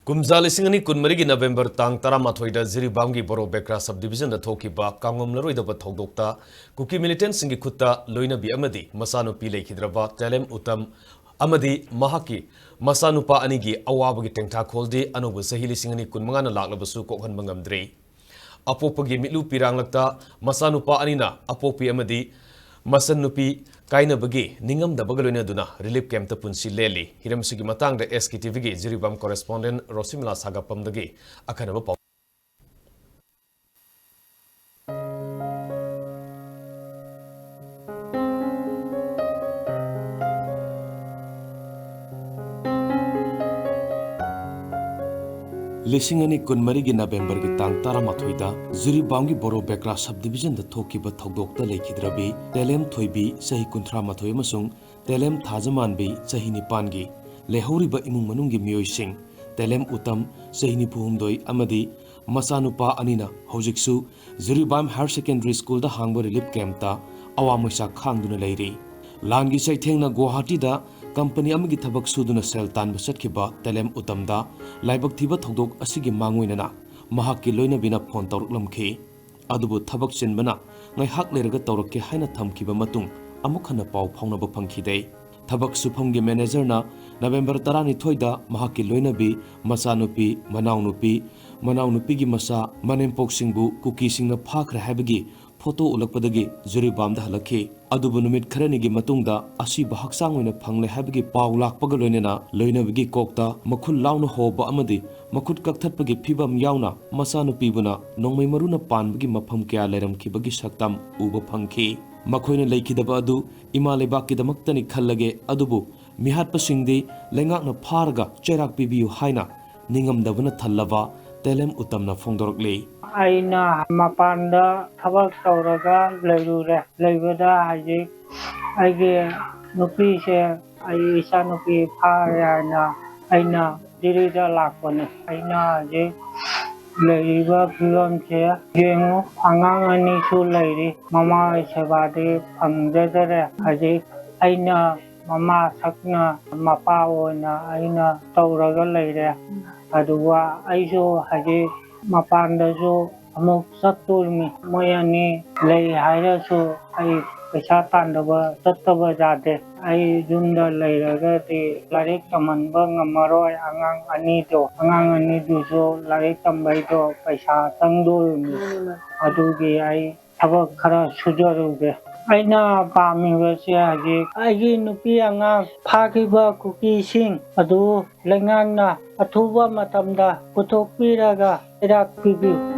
Kumzalisingani Kunmarigi November Tang Taramatoida Ziribamgi Boro Bekra subdivision the Tokiba, Kangomlaro the Batogdokta, Kuki militant Singikuta, Loina B. Amadi, Macha-Nupa Hidraba, Telem Utam, Amadi, Mahaki, Macha-Nupa Anigi, Awabagi Tengta Koldi, Anobu Sahili Singani Kunmangana Laglabasu Kohan Mangamdre. Apopagi Mitlu Pirang Lakta, Macha-Nupa Anina, Apopi Amadi, Macha-Nupa Kaina Bagi, Ningam the Bagaluna Duna, Relief Camp the Punsi Leli, Hiram Sugimatang, the SKTV, Ziribam correspondent, Rosimla Saga Pamdagi, Akanaba. Lisingani Kunmarigi November Gitang Taramatoida, Ziribamgi Boro Bekra subdivision the Tokiba Togdokta Lakehidrabi, Telem Toibi, Sahi Kuntra Matoyamasung, Telem Tazamanbi, Sahini Pangi, Lehoriba Imung Manungi Mioy Sing, Telem Utam, Sahini Puhumdoi, Amadi, Macha-Nupa Anina, Hojiksu, Ziribam Higher Secondary School the Hangba Relief Camp, Awamusa Kangduna Lady. Langi Saitengna Guwahati Company Amagi Tabak Suduna Sel Tan Basatkiba, Telem Utamda, Laibak Tiba Togdok Asigi Manguinana, Mahaki Loina Bina Pontor Lamke, Adubu Tabak Sinbana, Nai Hak Lerga Toroke Haina Tamkiba Matung, Amukana Pau Ponaba Punki Day. Tabak Supangi Manager na November Tarani Toida, Mahaki Loina B, Macha-Nupa, Manau-Nupigi Masa, Manempok Singbu, Kuki Singna Pakra Habigi, Photo Ulakpadagi, Ziribam the Halaki, Adubu Numit Karanigi Matungda, Asi Bahaksang when a Pangle Habigi Paulak Pagalonina, Loina Vigi Kokta, Makul Launa Hoba Amadi, Makut Kaktapagi Pibam Yauna, Macha-Nupa Buna, Nongmai Maruna Pan Bigi Mapamkia Leram Kibagi Shaktam, Uba Panki. Makoina Lakidaba Adu, Imalebaki the Maktani Kalage, Adubu, Mihat Pasingdi, Lengakna Parga, Cherak Bibiu Haina, Ningam Davana Talava, Telem Utamna Fondorkle. Aina Mapanda, Tabak Sauraga, Lerure, Levada, Ige, Nupi, Aisa Nupi, Parana, Aina, Dirida Lakone, Aina, Leriba Pilon Chair, Jengo, Khangaonare Su Lady, Mama Sabadi, Pangdere, Haji, Aina, Mama Sakna, Mapaona, Aina, Tauraga Lady, Adua, Aiso, Haji, Mapandaso, Amok Satulmi, Moyani, Lay Hiraso, I Pesatan the Tatava Jade, I Junda Layer, the Larik Kamanbang, Maroy, Angang Anito, Angang Aniduso, Larik Kambaito, Pesa Tangdul, Adugi, I have a Kara Sujaruge. I know Pami Vasia, I give Nupianga, Pakiba Cookie Sing, Adu, Langana, Atuba Matamda, Putopiraga, Irak Pibu.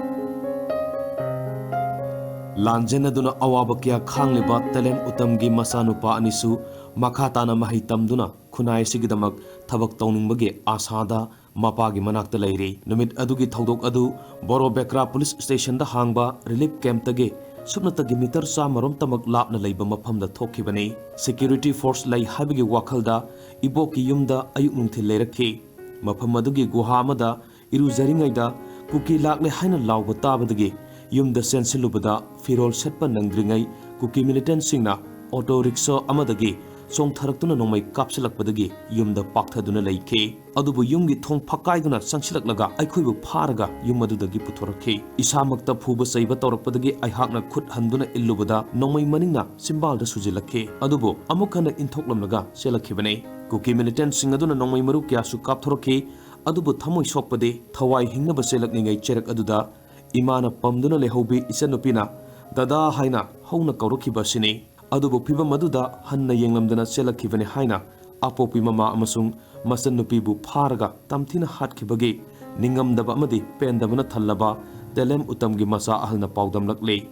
Lanjenaduna Awabakia Khangliba, Telem Utamgi Macha-Nupa Anisu, Makatana Mahitamduna, Kunai Sigidamak, Tabak Toning Bagi, Asada, Mapagi Manakta Lady, Numit Adugi Togdok Adu, Boro Bekra Police Station the Hangba, Relief Camp Tage, Subnatagi Mitar Samarom Tamak Lapna Labor Mapam the Tokibane, Security Force Lay Habigi Wakalda, Iboki Yumda, Ayununti Leraki, Mapamadugi Guhamada, Iru Zaringaida, Kuki Lakle Haina Lauba Tabadagi, Yum the Sensilubada, Firol Setpa Nangringai, Kuki Militant Singna, Auto Rickshaw Amadagi, Song Taratuna no my capsulak Badagi, Yum the Paktaduna Lake, Adubu Yungi Tong Pakaiduna, Sanchilak Laga, I could Paraga, Yumadu the Giputorake, Isamakta Puba Saiba Torpadagi, I Hakna Kut Handuna Illubada, no my manina, Simbal the Sujilake, Adubu, Amokana in Toklam Laga, Selakibane, Kuki Militant Singaduna no my Marukia Sukaptoroke, Adubu Tamoy Sokpade, Tawai Hinga Baselak Ningai Cherak Aduda, Imana Pamduna Lehobi Isanupina, Dada Haina, Hona Kauroki Basini, Adubu Piba Maduda, Hanna Yanglamdana Selakivane Haina, Apopi Mama Amasung, Macha-Nupa Paraga, Tamtina Hatkibagi, Ningam Dabamadi, Pendamana Talaba, Telem Utamgi Masa Ahalna Paudam Lakle.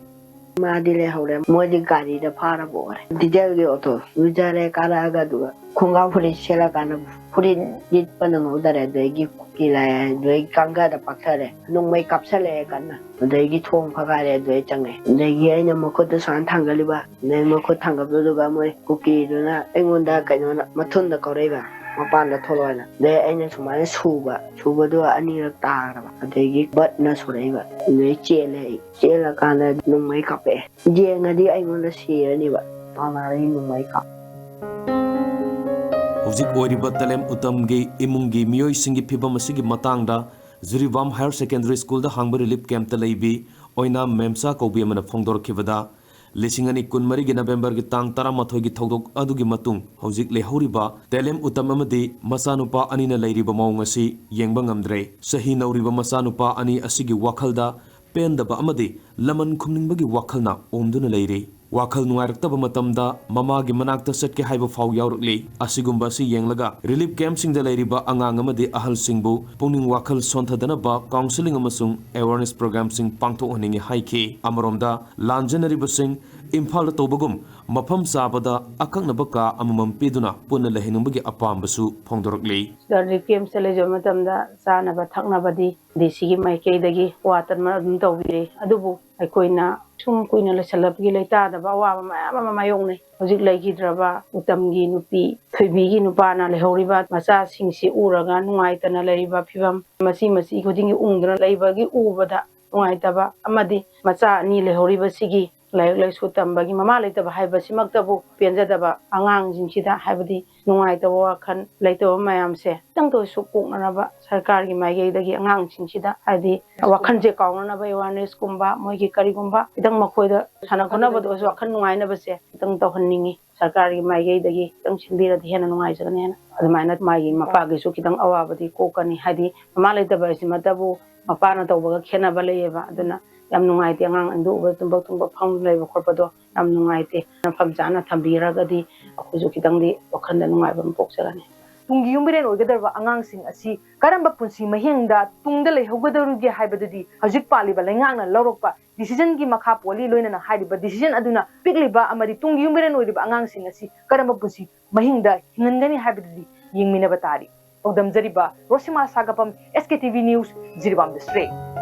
Madile Hole, Modi Gadi the Parabor, Didelioto, Ujare Karagadu, Kunga Puri Shelakana, Purin, Did Panamudare, they give Kila, they Kanga the Pakare, no make up Selegan, they get home Pagare, they Change, they gain a Mokoto San Tangaliba, then Mokotanga Budugamwe, Cookie, Duna, Engunda Canona, Matunda Correva. Mapanda Tolona, they end to my Suba, Subadua Anira Tara, they give but Nasureva, they Chela Kana no makeup. Jenga di ay muna siya, di ba? Pamarin no makeup. ꯍꯧꯖꯤꯛ ꯑꯣꯏꯔꯤꯕ ꯇꯦꯂꯦꯝ ꯎꯇꯝꯒꯤ ꯏꯃꯨꯡꯒꯤ ꯃꯤꯑꯣꯏꯁꯤꯡꯒꯤ ꯐꯤꯕꯝ ꯑꯁꯤꯒꯤ ꯃꯇꯥꯡꯗ ꯖꯨꯔꯤꯕꯥꯝ higher secondary ꯁ꯭ꯀꯨꯜꯗ ꯍꯥꯡꯕ relief ꯀꯦꯝꯞꯇ ꯂꯩꯕꯤ ꯑꯣꯏꯅ ꯃꯦꯝꯁꯥ ꯀꯧꯕꯤ ꯑꯃꯅ ꯐꯣꯡꯗꯣꯔꯛꯈꯤꯕꯗ 2024ꯒꯤ ꯅꯕꯦꯝꯕꯔꯒꯤ ꯇꯥꯡ 11ꯒꯤ ꯊꯧꯗꯣꯛ ꯑꯗꯨꯒꯤ ꯃꯇꯨꯡ ꯍꯧꯖꯤꯛ ꯂꯩꯍꯧꯔꯤꯕ ꯇꯦꯂꯦꯝ ꯎꯇꯝ ꯑꯃꯗꯤ ꯃꯆꯥꯅꯨꯄꯥ ꯑꯅꯤꯅ ꯂꯩꯔꯤꯕ ꯃꯑꯣꯡ ꯑꯁꯤ ꯌꯦꯡꯕ ꯉꯝꯗ꯭ꯔꯦ ꯆꯍꯤ ꯅꯧꯔꯤꯕ ꯃꯆꯥꯅꯨꯄꯥ ꯑꯅꯤ ꯑꯁꯤꯒꯤ ꯋꯥꯈꯜꯗ ꯄꯦꯟꯗꯕ ꯑꯃꯗꯤ ꯂꯃꯟ ꯈꯨꯝꯅꯤꯡꯕꯒꯤ ꯋꯥꯈꯜꯅ ꯑꯣꯝꯗꯨꯅ ꯂꯩꯔꯤ ꯋꯥꯈꯜ ꯅꯨꯡꯉꯥꯏꯔꯛꯇꯕ ꯃꯇꯝꯗ ꯃꯃꯥꯒꯤ ꯃꯅꯥꯛꯇ ꯆꯠꯀꯦ ꯍꯥꯏꯕ ꯐꯥꯎ ꯌꯥꯎꯔꯛꯂꯤ ꯑꯁꯤꯒꯨꯝꯕ ꯑꯁꯤ ꯌꯦꯡꯂꯒ ꯔꯤꯂꯤꯐ ꯀꯦꯝꯞꯁꯤꯡꯗ ꯂꯩꯔꯤꯕ ꯑꯉꯥꯡ ꯑꯃꯗꯤ ꯑꯍꯜꯁꯤꯡꯕꯨ ꯄꯨꯛꯅꯤꯡ ꯋꯥꯈꯜ ꯁꯣꯟꯊꯗꯅꯕ ꯀꯥꯎꯟꯁꯤꯂꯤꯡ ꯑꯃꯁꯨꯡ ꯑꯦꯋꯥꯔꯅꯦꯁ ꯄ꯭ꯔꯣꯒ꯭ꯔꯥꯝꯁꯤꯡ ꯄꯥꯡꯊꯣꯛꯍꯟꯅꯤꯡꯉꯤ ꯍꯥꯏꯈꯤ ꯑꯃꯔꯣꯝꯗ ꯂꯥꯟꯖꯅꯔꯤꯕꯁꯤꯡ ꯏꯝꯐꯥꯜꯗ ꯇꯧꯕꯒꯨꯝ ꯃꯐꯝ ꯆꯥꯕꯗ ꯑꯀꯛꯅꯕ ꯀꯥ ꯑꯃꯃꯝ ꯄꯤꯗꯨꯅ ꯄꯨꯟꯅ ꯂꯩꯍꯟꯅꯤꯡꯕꯒꯤ ꯑꯄꯥꯝꯕꯁꯨ ꯐꯣꯡꯗꯣꯔꯛꯂꯤ ꯔꯤꯂꯤꯐ ꯀꯦꯝꯞꯁꯇ ꯂꯩꯖꯕ ꯃꯇꯝꯗ ꯆꯥꯅꯕ ꯊꯛꯅꯕꯗꯤ ꯗꯤꯁꯤꯒꯤ ꯃꯥꯏꯀꯩꯗꯒꯤ ꯋꯥꯇꯔ ꯑꯗꯨꯝ ꯇꯧꯕꯤꯔꯦ ꯑꯗꯨꯕꯨ ꯑꯩꯈꯣꯏꯅ ꯁꯨꯝ ꯀꯨꯏꯅ ꯂꯩꯁꯜꯂꯛꯄꯒꯤ ꯂꯩꯇꯥꯗꯕ ꯑꯋꯥꯕ ꯃꯌꯥꯝ ꯑꯃ ꯃꯥꯌꯣꯛꯅꯩ ꯍꯧꯖꯤꯛ ꯂꯩꯈꯤꯗ꯭ꯔꯕ ꯎꯇꯝꯒꯤ ꯅꯨꯄꯤ ꯊꯣꯏꯕꯤꯒꯤ ꯅꯨꯄꯥꯅ ꯂꯩꯍꯧꯔꯤꯕ ꯃꯆꯥꯁꯤꯡꯁꯤ ꯎꯔꯒ ꯅꯨꯡꯉꯥꯏꯇꯅ ꯂꯩꯔꯤꯕ ꯐꯤꯕꯝ ꯃꯁꯤ ꯈꯨꯗꯤꯡꯒꯤ ꯎꯡꯗꯨꯅ ꯂꯩꯕꯒꯤ ꯎꯕꯗ ꯅꯨꯡꯉꯥꯏꯇꯕ ꯑꯃꯗꯤ ꯃꯆꯥ ꯑꯅꯤ ꯂꯩꯍꯧꯔꯤꯕꯁꯤꯒꯤ ꯂꯥꯏꯔꯤꯛ ꯂꯥꯏꯁꯨ ꯇꯝꯕꯒꯤ ꯃꯃꯥ ꯂꯩꯇꯕ ꯍꯥꯏꯕꯁꯤꯃꯛꯇꯕꯨ ꯄꯦꯟꯖꯗꯕ ꯑꯉꯥꯡꯁꯤꯡꯁꯤꯗ ꯍꯥꯏꯕꯗꯤ ꯅꯨꯡꯉꯥꯏꯇꯕ ꯋꯥꯈꯜ ꯂꯩꯇꯕ ꯃꯌꯥꯝꯁꯦ ꯈꯤꯇꯪꯇ ꯑꯣꯏꯔꯁꯨ ꯀꯣꯛꯅꯅꯕ ꯁꯔꯀꯥꯔꯒꯤ ꯃꯥꯏꯀꯩꯗꯒꯤ ꯑꯉꯥꯡꯁꯤꯡꯁꯤꯗ ꯍꯥꯏꯗꯤ ꯋꯥꯈꯜꯁꯦ ꯀꯥꯎꯅꯅꯕ ꯑꯦꯋꯥꯔꯅꯦꯁꯀꯨꯝꯕ ꯃꯣꯏꯒꯤ ꯀꯔꯤꯒꯨꯝꯕ ꯈꯤꯇꯪ ꯃꯈꯣꯏꯗ ꯁꯥꯟꯅ ꯈꯣꯠꯅꯕꯗ ꯑꯣꯏꯔꯁꯨ ꯋꯥꯈꯜ ꯅꯨꯡꯉꯥꯏꯅꯕꯁꯦ ꯈꯤꯇꯪ ꯇꯧꯍꯟꯅꯤꯡꯉꯤ ꯁꯔꯀꯥꯔꯒꯤ ꯃꯥꯏꯀꯩꯗꯒꯤ ꯈꯤꯇꯪ ꯁꯤꯟꯕꯤꯔꯗꯤ ꯍꯦꯟꯅ ꯅꯨꯡꯉꯥꯏꯖꯒꯅꯤ ꯍꯥꯏꯅ ꯑꯗꯨꯃꯥꯏꯅ ꯃꯥꯒꯤ ꯃꯄꯥꯒꯤꯁꯨ ꯈꯤꯇꯪ ꯑꯋꯥꯕꯗꯤ ꯀꯣꯛꯀꯅꯤ ꯍꯥꯏꯗꯤ ꯃꯃꯥ ꯂꯩꯇꯕ ꯍꯥꯏꯁꯤꯃꯛꯇꯕꯨ ꯃꯄꯥꯅ ꯇꯧꯕꯒ ꯈꯦꯠꯅꯕ ꯂꯩꯌꯦꯕ ꯑꯗꯨꯅ ꯌꯥꯝ ꯅꯨꯡꯉꯥꯏꯇꯦ ꯑꯉꯥꯡ ꯑꯗꯨ ꯎꯕ ꯇꯨꯝꯕ ꯐꯝ ꯂꯩꯕ ꯈꯣꯠꯄꯗꯣ ꯌꯥꯝ ꯅꯨꯡꯉꯥꯏꯇꯦ ꯃꯐꯝ ꯆꯥꯅ ꯊꯝꯕꯤꯔꯒꯗꯤ ꯑꯩꯈꯣꯏꯁꯨ ꯈꯤꯇꯪꯗꯤ ꯋꯥꯈꯜꯗ ꯅꯨꯡꯉꯥꯏꯕ ꯑꯃ ꯄꯣꯛꯆꯒꯅꯤ ꯇꯨꯡꯒꯤ ꯌꯨꯝꯕꯤꯔꯦꯟ ꯑꯣꯏꯒꯗꯧꯔꯤꯕ ꯑꯉꯥꯡꯁꯤꯡ ꯑꯁꯤ ꯀꯔꯝꯕ ꯄꯨꯟꯁꯤ ꯃꯍꯤꯡꯗ ꯇꯨꯡꯗ ꯂꯩꯍꯧꯒꯗꯧꯔꯤꯒꯦ ꯍꯥꯏꯕꯗꯨꯗꯤ ꯍꯧꯖꯤꯛ ꯄꯥꯜꯂꯤꯕ ꯂꯩꯉꯥꯛꯅ ꯂꯧꯔꯛꯄ ꯗꯤꯁꯤꯖꯟꯒꯤ ꯃꯈꯥ ꯄꯣꯜꯂꯤ ꯂꯣꯏꯅꯅ ꯍꯥꯏꯔꯤꯕ ꯗꯤꯁꯤꯖꯟ ꯑꯗꯨꯅ ꯄꯤꯛꯂꯤꯕ ꯑꯃꯗꯤ ꯇꯨꯡꯒꯤ ꯌꯨꯝꯕꯤꯔꯦꯟ ꯑꯣꯏꯔꯤꯕ ꯑꯉꯥꯡꯁꯤꯡ ꯑꯁꯤ ꯀꯔꯝꯕ ꯄꯨꯟꯁꯤ ꯃꯍꯤꯡꯗ ꯍꯤꯡꯍꯟꯒꯅꯤ ꯍꯥꯏꯕꯗꯨꯗꯤ ꯌꯦꯡꯃꯤꯟꯅꯕ ꯇꯥꯔꯤ ꯄꯥꯎꯗꯝꯖꯔꯤꯕ ꯔꯣꯁꯤꯃꯥ ꯁꯥꯒꯄꯝ SKTV ꯅ꯭ꯌꯨꯁ ꯖꯤꯔꯤꯕꯥꯝ ꯗꯤꯁꯇ꯭ꯔꯤꯛ